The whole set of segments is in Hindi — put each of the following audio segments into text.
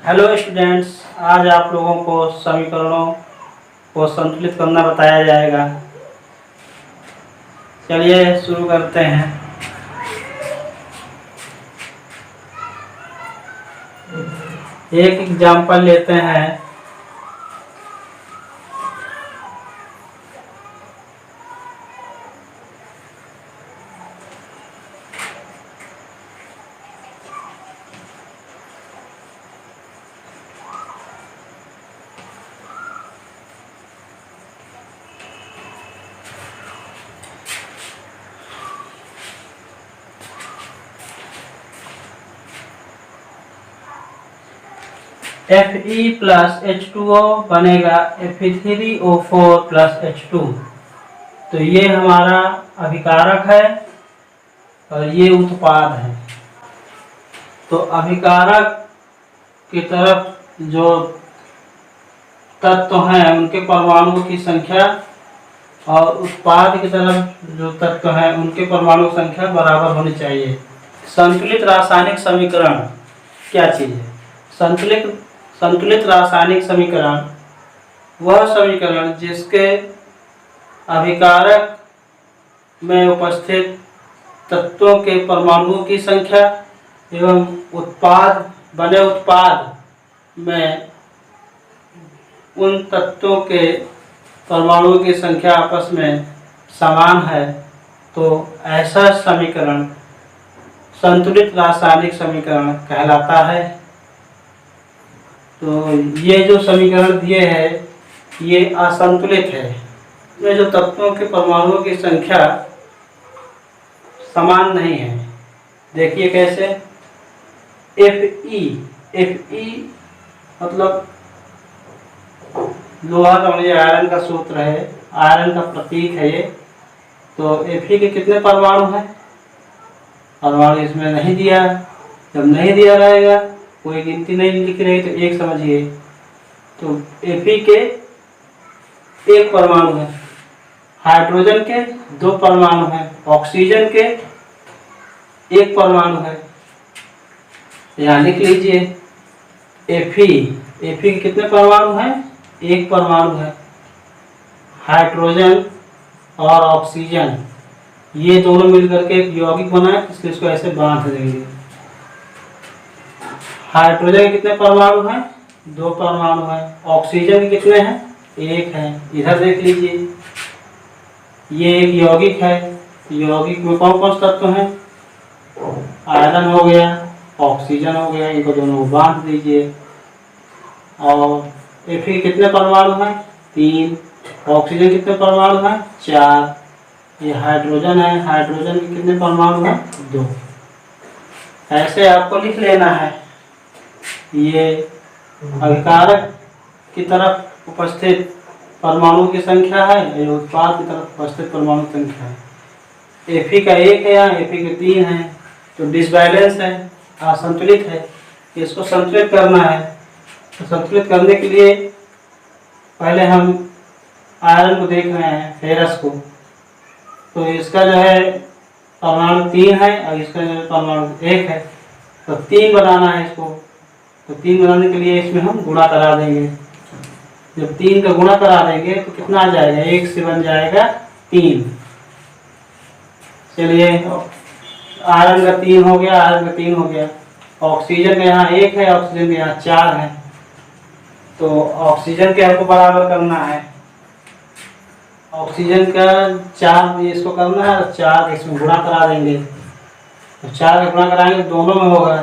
हेलो स्टूडेंट्स, आज आप लोगों को समीकरणों को संतुलित करना बताया जाएगा। चलिए शुरू करते हैं। एक एग्जाम्पल लेते हैं। Fe प्लस H2O बनेगा Fe3O4 प्लस H2। तो ये हमारा अभिकारक है और ये उत्पाद है। तो अभिकारक की तरफ जो तत्व हैं उनके परमाणुओं की संख्या और उत्पाद की तरफ जो तत्व हैं उनके परमाणु संख्या बराबर होनी चाहिए। संतुलित रासायनिक समीकरण क्या चीज़ है? संतुलित रासायनिक समीकरण वह समीकरण जिसके अभिकारक में उपस्थित तत्वों के परमाणुओं की संख्या एवं बने उत्पाद में उन तत्वों के परमाणुओं की संख्या आपस में समान है, तो ऐसा समीकरण संतुलित रासायनिक समीकरण कहलाता है। तो ये जो समीकरण दिए हैं ये असंतुलित है। इसमें जो तत्वों के परमाणुओं की संख्या समान नहीं है। देखिए कैसे। Fe मतलब लोहा का आयरन का सूत्र है, आयरन का प्रतीक है ये। तो Fe के कितने परमाणु हैं? परमाणु इसमें नहीं दिया है। जब नहीं दिया रहेगा, कोई गिनती नहीं लिख रही तो एक समझिए। तो Fe के एक परमाणु है, हाइड्रोजन के दो परमाणु हैं, ऑक्सीजन के एक परमाणु है। यहाँ लिख लीजिए Fe के कितने परमाणु हैं? एक परमाणु है। हाइड्रोजन और ऑक्सीजन ये दोनों मिलकर के एक यौगिक बना है, इसलिए इसको ऐसे बांध देंगे। हाइड्रोजन के कितने परमाणु हैं? दो परमाणु हैं। ऑक्सीजन के कितने हैं? एक है। इधर देख लीजिए, ये एक यौगिक है। यौगिक में कौन कौन तत्व हैं? आयरन हो गया, ऑक्सीजन हो गया, इनको दोनों को बांध दीजिए। और Fe के कितने परमाणु हैं? 3। ऑक्सीजन कितने परमाणु हैं? 4। ये हाइड्रोजन है, हाइड्रोजन के कितने परमाणु हैं? 2। ऐसे आपको लिख लेना है। ये अभिकारक की तरफ उपस्थित परमाणु की संख्या है, ये उत्पाद की तरफ उपस्थित परमाणु की संख्या है। Fe का 1 है, यहाँ Fe के 3 है, तो डिसबैलेंस है, असंतुलित है। इसको संतुलित करना है। तो संतुलित करने के लिए पहले हम आयरन को देख रहे हैं, फेरस को। तो इसका जो है परमाणु 3 है और इसका जो परमाणु 1 है, तो 3 बनाना है इसको। तो 3 बनाने के लिए इसमें हम गुणा करा देंगे। जब 3 का गुणा करा देंगे तो कितना आ जाएगा? 1 से बन जाएगा 3। चलिए, आयरन का 3 हो गया, आयरन का 3 हो गया। ऑक्सीजन का यहाँ 1 है, ऑक्सीजन का यहाँ 4 है। तो ऑक्सीजन के हमको बराबर करना है। ऑक्सीजन का 4 इसको करना है, तो 4 इसमें गुणा करा देंगे। तो 4 का गुणा कराएंगे दोनों में होगा।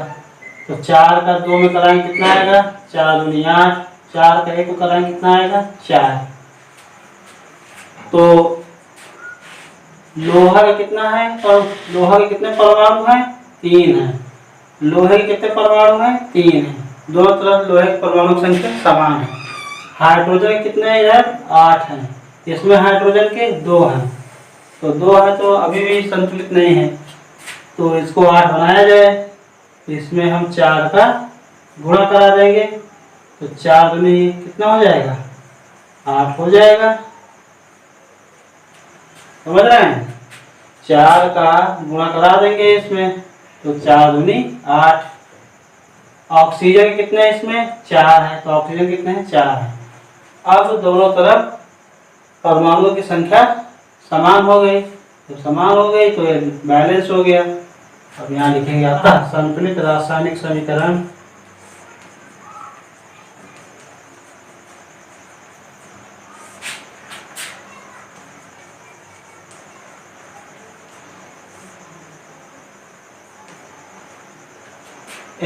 तो 4 का 2 में कराएंगे कितना आएगा? 4 दूनी 8। 4 का 1 को कराएंगे कितना आएगा? 4। तो लोहा का कितना है? और लोहा के कितने परमाणु हैं? 3 है। लोहे के कितने परमाणु हैं? 3 है। दोनों तरफ लोहे के परमाणु संख्या समान है। हाइड्रोजन के कितने हैं इधर? 8 हैं। इसमें हाइड्रोजन के 2 हैं। तो 2 है तो अभी भी संतुलित नहीं है, तो इसको 8 बनाया जाए। इसमें हम 4 का गुणा करा देंगे, तो 4 दूनी कितना हो जाएगा? 8 हो जाएगा। समझ रहे हैं? 4 का गुणा करा देंगे इसमें, तो 4 दूनी 8। ऑक्सीजन कितने हैं इसमें? 4 है, तो ऑक्सीजन कितने हैं? 4 है। अब दोनों तरफ परमाणुओं की संख्या समान हो गई, जब समान हो गई तो ये बैलेंस हो गया। अब यहाँ लिखेंगे आपका संतुलित रासायनिक समीकरण।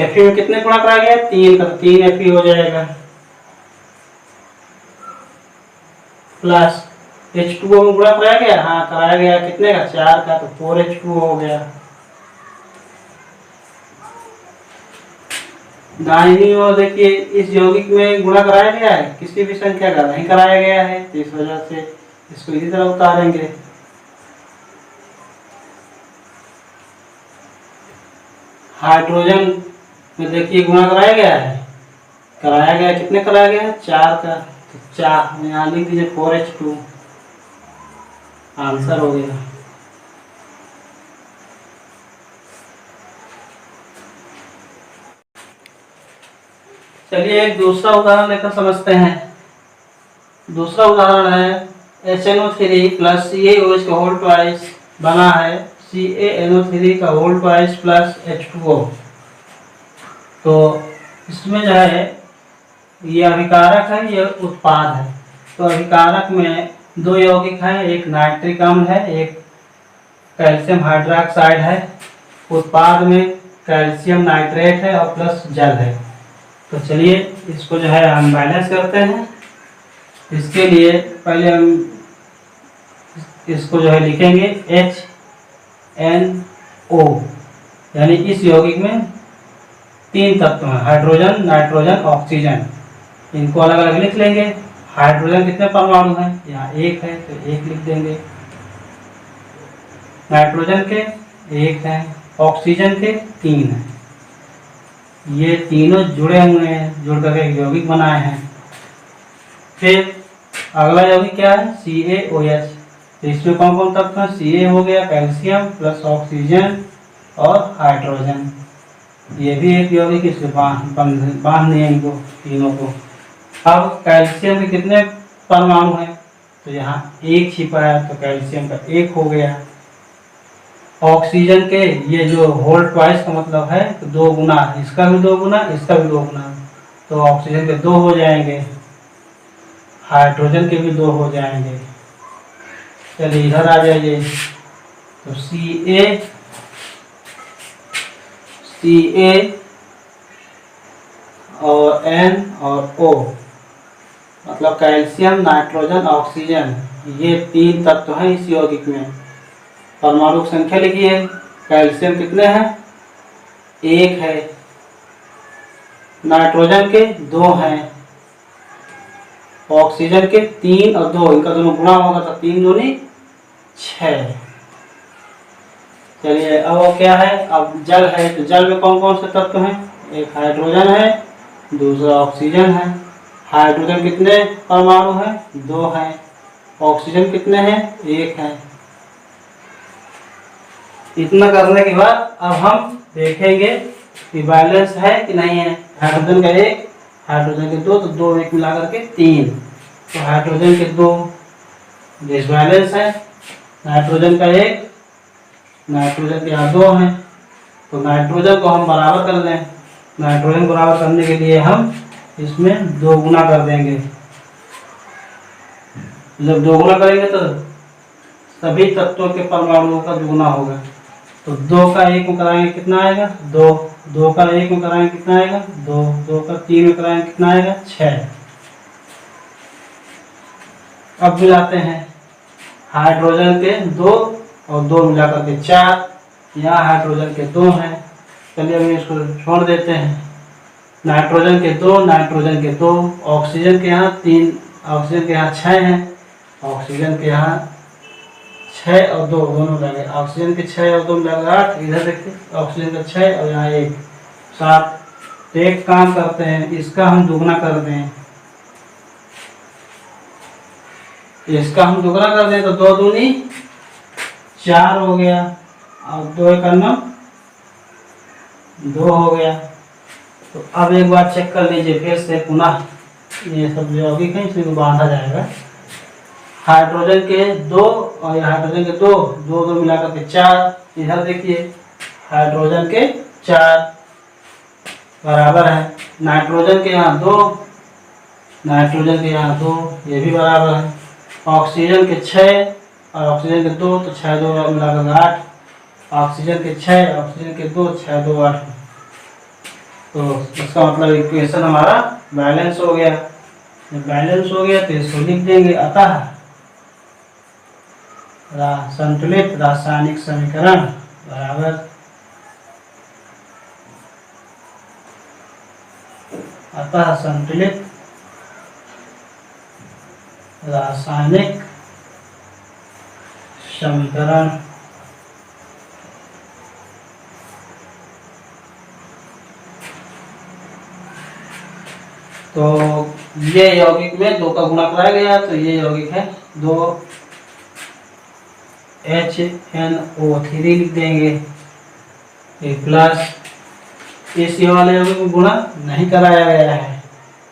Fe में कितने गुणा कराया गया? 3 का, 3 Fe हो जाएगा, प्लस H2O में गुणा कराया गया, हाँ कराया गया, कितने का? 4 का, तो 4H2O हो गया। दाहिनी ओर देखिए इस यौगिक में गुणा कराया गया है, किसी भी संख्या का नहीं कराया गया है, तो इस वजह से इसको इसी तरह उतारेंगे। हाइड्रोजन में देखिए गुणा कराया गया है, कराया गया, कितने कराया गया है? 4 का, तो 4 यहाँ लिख दीजिए 4H2, आंसर हो गया। चलिए एक दूसरा उदाहरण लेकर समझते हैं। दूसरा उदाहरण है HNO3 प्लस CaOH का होल ट्वाइस बना है CaNO3 का होल ट्वाइस प्लस H2O। तो इसमें जो है ये अभिकारक है, ये उत्पाद है। तो अभिकारक में दो यौगिक हैं, एक नाइट्रिक अम्ल है, एक कैल्शियम हाइड्रोक्साइड है। उत्पाद में कैल्शियम नाइट्रेट है और प्लस जल है। तो चलिए इसको जो है हम बैलेंस करते हैं। इसके लिए पहले हम इसको जो है लिखेंगे HNO, यानी इस यौगिक में 3 तत्व हैं, हाइड्रोजन, नाइट्रोजन, ऑक्सीजन। इनको अलग अलग लिख लेंगे। हाइड्रोजन कितने परमाणु हैं? यहाँ 1 है, तो 1 लिख देंगे। नाइट्रोजन के 1 है, ऑक्सीजन के 3 है। ये तीनों जुड़े हुए हैं, जुड़ करके एक यौगिक बनाए हैं। फिर अगला यौगिक क्या है? CaOH। तो इसमें कौन कौन तत्व है? Ca हो गया, कैल्शियम प्लस ऑक्सीजन और हाइड्रोजन। ये भी एक यौगिक, इसके बांध दिए इनको तीनों को। अब कैल्शियम के कितने परमाणु हैं? तो यहाँ 1 छिपा है, तो कैल्शियम का 1 हो गया। ऑक्सीजन के ये जो होल ट्वाइस का मतलब है तो 2 गुना, इसका भी 2 गुना, इसका भी 2 गुना, तो ऑक्सीजन के 2 हो जाएंगे, हाइड्रोजन के भी 2 हो जाएंगे। चलिए इधर आ जाइए। तो Ca और N और O, मतलब कैल्शियम, नाइट्रोजन, ऑक्सीजन, ये 3 तत्व हैं इस यौगिक में। परमाणु की संख्या लिखिए। कैल्शियम कितने हैं? 1 है, नाइट्रोजन के 2 हैं, ऑक्सीजन के 3 और 2, इनका दोनों गुणा होगा तो 3 दूनी 6। चलिए अब वो क्या है? अब जल है, तो जल में कौन कौन से तत्व हैं? एक हाइड्रोजन है, दूसरा ऑक्सीजन है। हाइड्रोजन कितने परमाणु हैं? 2 हैं। ऑक्सीजन कितने हैं? 1 है। इतना करने के बाद अब हम देखेंगे कि बैलेंस है कि नहीं है। हाइड्रोजन का 1, हाइड्रोजन के 2, तो 2 1 मिला करके 3। तो हाइड्रोजन के 2 डिसबैलेंस है, नाइट्रोजन का 1, नाइट्रोजन के यहाँ 2 हैं, तो नाइट्रोजन को हम बराबर कर दें। नाइट्रोजन बराबर करने के लिए हम इसमें 2 गुना कर देंगे। जब 2 गुना करेंगे तो सभी तत्वों के परमाणुओं का दुगुना होगा। तो 2 का 1 में कराएंगे कितना आएगा? 2। 2 का 1 में कराएंगे कितना आएगा? 2। 2 का 3 में कराएंगे कितना आएगा? 6। अब मिलाते हैं। हाइड्रोजन के 2 और 2 मिला करके 4। यहाँ हाइड्रोजन के 2 हैं, चलिए हम इसको छोड़ देते हैं। नाइट्रोजन के 2, नाइट्रोजन के 2, ऑक्सीजन के यहाँ 3, ऑक्सीजन के यहाँ 6 हैं, ऑक्सीजन के यहाँ 6 और 2 दोनों लगे, ऑक्सीजन के 6 और 2 लगे 8। इधर देखिए ऑक्सीजन का 6 और यहाँ 1, 7। तो एक काम करते हैं, इसका हम दुगना कर दें। इसका हम दुगना कर दें तो 2 दूनी 4 हो गया, और 2 1 9 2 हो गया। तो अब एक बार चेक कर लीजिए फिर से पुनः, ये सब यौगिक है इसी को बांधा जाएगा। हाइड्रोजन के 2 और ये हाइड्रोजन के 2, 2 2 मिलाकर के 4। इधर देखिए हाइड्रोजन के 4 बराबर है नाइट्रोजन के यहाँ 2, नाइट्रोजन के यहाँ 2, ये भी बराबर है। ऑक्सीजन के 6 और ऑक्सीजन के 2, तो 6 2 मिलाकर 8। ऑक्सीजन के 6, ऑक्सीजन के 2, 6 2 8। तो इसका मतलब इक्वेशन हमारा बैलेंस हो गया। जब बैलेंस हो गया तो इसको लिख देंगे, अतः संतुलित रासायनिक समीकरण बराबर अतः संतुलित रासायनिक समीकरण तो ये यौगिक में 2 का गुणा कराया गया, तो ये यौगिक है 2HNO3 लिख देंगे। प्लस इस वाले यौगिक में गुणा नहीं कराया गया है,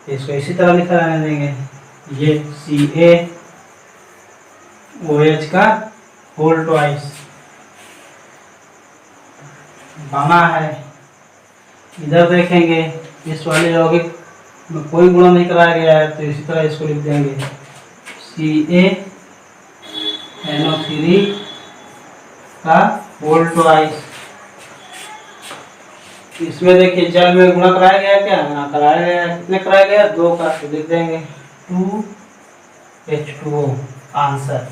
इसको इसी तरह लिखा रहने देंगे। ये CaOH का होल ट्वाइस बना है। इधर देखेंगे इस वाले यौगिक में कोई गुणा नहीं कराया गया है, तो इसी तरह इसको लिख देंगे CaNO3 का होल ट्वाइस। इसमें देखिए जल में गुणा कराया गया क्या? ना कराया गया। कितने कराया गया? 2 का, तो लिख देंगे 2H2O आंसर।